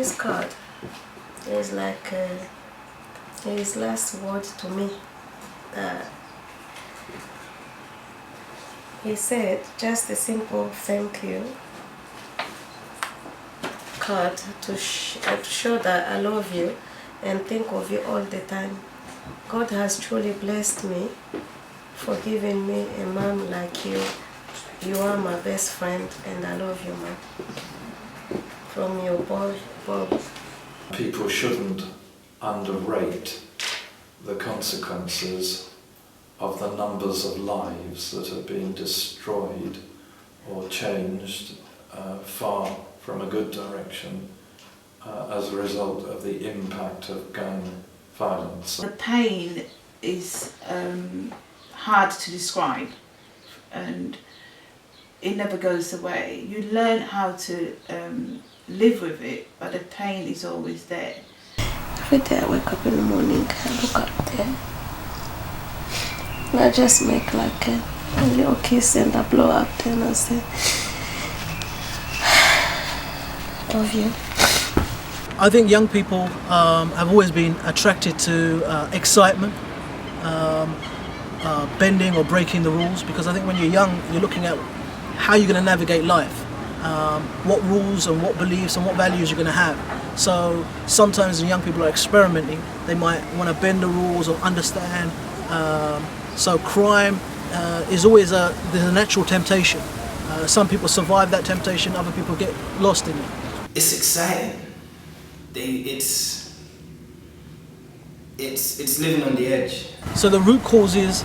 this card is like his last word to me. He said just a simple thank you card to show that I love you and think of you all the time. God has truly blessed me for giving me a mom like you. You are my best friend and I love you, man. From your boy, Bob. People shouldn't underrate the consequences of the numbers of lives that are being destroyed or changed far from a good direction as a result of the impact of gang violence. The pain is hard to describe and it never goes away. You learn how to live with it, but the pain is always there. Every day I wake up in the morning, I look up there. And I just make like a little kiss and I blow up there and I say, love you. I think young people have always been attracted to excitement, bending or breaking the rules, because I think when you're young, you're looking at how you're going to navigate life, what rules and what beliefs and what values you're going to have. So sometimes when young people are experimenting, they might want to bend the rules or understand. So crime is always there's a natural temptation. Some people survive that temptation, other people get lost in it. It's exciting. It's living on the edge. So the root causes,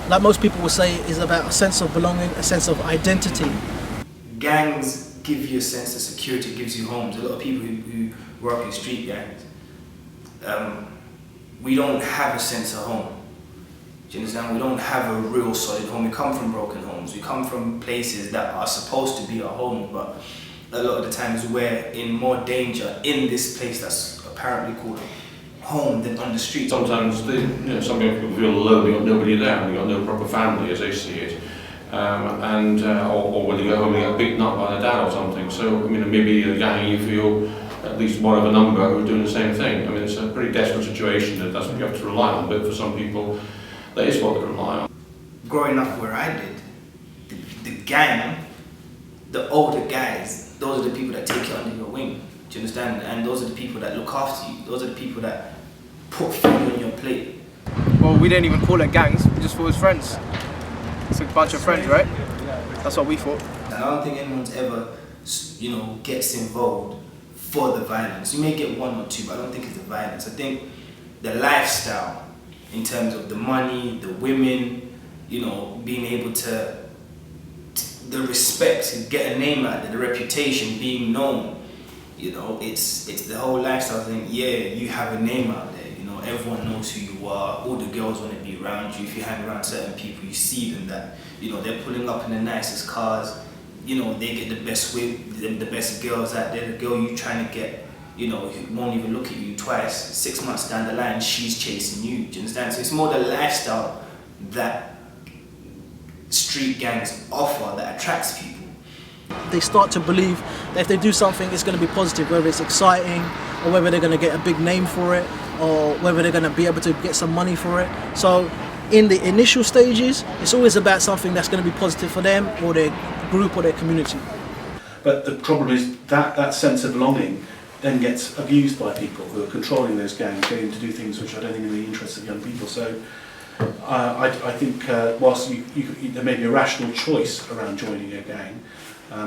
like most people will say, is about a sense of belonging, a sense of identity. Gangs give you a sense of security, gives you homes. A lot of people who work in street gangs, we don't have a sense of home. Do you understand? We don't have a real solid home. We come from broken homes. We come from places that are supposed to be our home, but a lot of the times we're in more danger in this place that's apparently called home than on the street. Sometimes some people feel alone, they've got nobody there, they've got no proper family as they see it. Or when they go home they get beaten up by their dad or something. So, I mean, maybe in a gang you feel at least one of a number who are doing the same thing. I mean, it's a pretty desperate situation and that's what you have to rely on, but for some people, that is what they rely on. Growing up where I did, the gang, the older guys, those are the people that take you under your wing. Do you understand? And those are the people that look after you. Those are the people that put food on your plate. Well, we didn't even call it gangs, we just thought it was friends. It's a bunch of friends, right? That's what we thought. And I don't think anyone's ever, gets involved for the violence. You may get one or two, but I don't think it's the violence. I think the lifestyle, in terms of the money, the women, being able to, the respect, to get a name out there, the reputation, being known, it's the whole lifestyle thing. Yeah, you have a name out there, everyone knows who you are, all the girls want to be around you. If you hang around certain people, you see them that, they're pulling up in the nicest cars, they get the best whip, the best girls out there. The girl you trying to get, who won't even look at you twice, 6 months down the line, she's chasing you. Do you understand? So it's more the lifestyle that street gangs offer that attracts people. They start to believe that if they do something, it's going to be positive, whether it's exciting or whether they're going to get a big name for it or whether they're going to be able to get some money for it. So in the initial stages, it's always about something that's going to be positive for them or their group or their community. But the problem is that sense of belonging then gets abused by people who are controlling those gangs, getting to do things which I don't think are in the interests of young people. So I think whilst there may be a rational choice around joining a gang,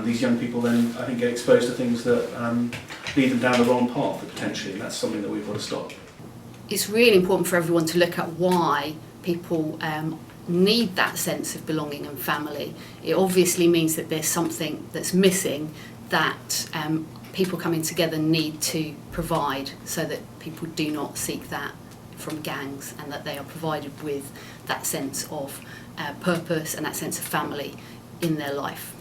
these young people then, I think, get exposed to things that lead them down the wrong path, potentially, and that's something that we've got to stop. It's really important for everyone to look at why people need that sense of belonging and family. It obviously means that there's something that's missing that people coming together need to provide so that people do not seek that from gangs and that they are provided with that sense of purpose and that sense of family in their life.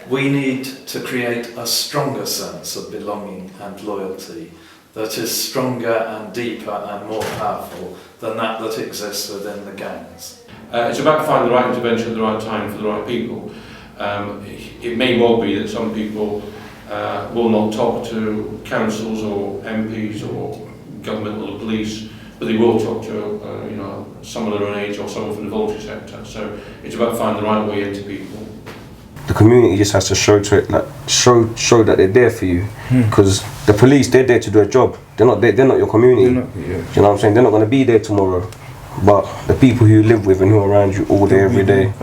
We need to create a stronger sense of belonging and loyalty that is stronger and deeper and more powerful than that exists within the gangs. It's about finding the right intervention at the right time for the right people. It may well be that some people will not talk to councils or MPs or government or the police, but they will talk to someone their own age or someone from the voluntary sector. So it's about finding the right way into people. The community just has to show that they're there for you, because the police, they're there to do a job. They're not your community. Do you know what I'm saying? They're not going to be there tomorrow, but the people who you live with and who are around you all day, every day,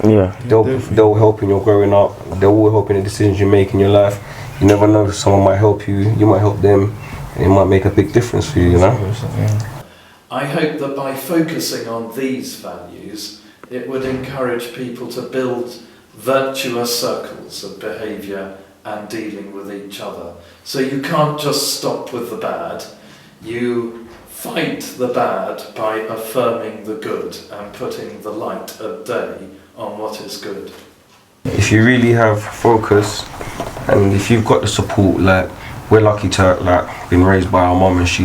they'll help in your growing up. They'll all help in the decisions you make in your life. You never know, someone might help you, you might help them, and it might make a big difference for you, you know? I hope that by focusing on these values, it would encourage people to build virtuous circles of behaviour and dealing with each other. So you can't just stop with the bad, you fight the bad by affirming the good and putting the light of day on what is good. If you really have focus, and if you've got the support, like, we're lucky to have been raised by our mum, and she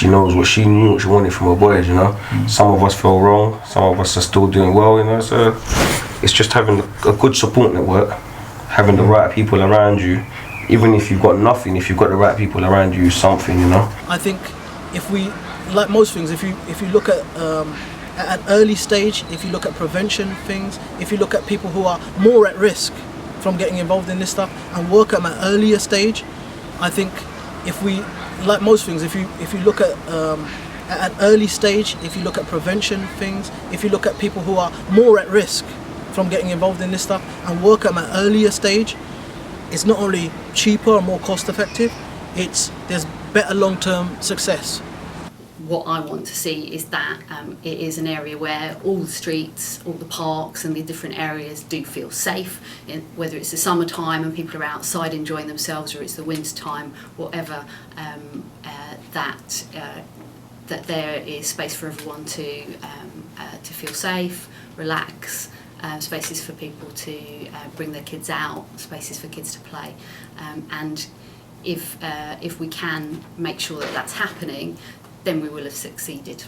knows what she knew, what she wanted from her boys, you know. Some of us feel wrong, some of us are still doing well, you know, so it's just having a good support network, having the right people around you. Even if you've got nothing, if you've got the right people around you, something, you know. I think if we, like most things, if you look at an early stage, if you look at prevention things, if you look at people who are more at risk from getting involved in this stuff and work at an earlier stage, I think if we, like most things, if you look at an early stage, if you look at prevention things, if you look at people who are more at risk from getting involved in this stuff and work at an earlier stage, it's not only cheaper and more cost effective, there's better long-term success. What I want to see is that it is an area where all the streets, all the parks and the different areas do feel safe, whether it's the summertime and people are outside enjoying themselves, or it's the winter time, whatever, that there is space for everyone to feel safe, relax, spaces for people to bring their kids out, spaces for kids to play, and if we can make sure that that's happening, then we will have succeeded.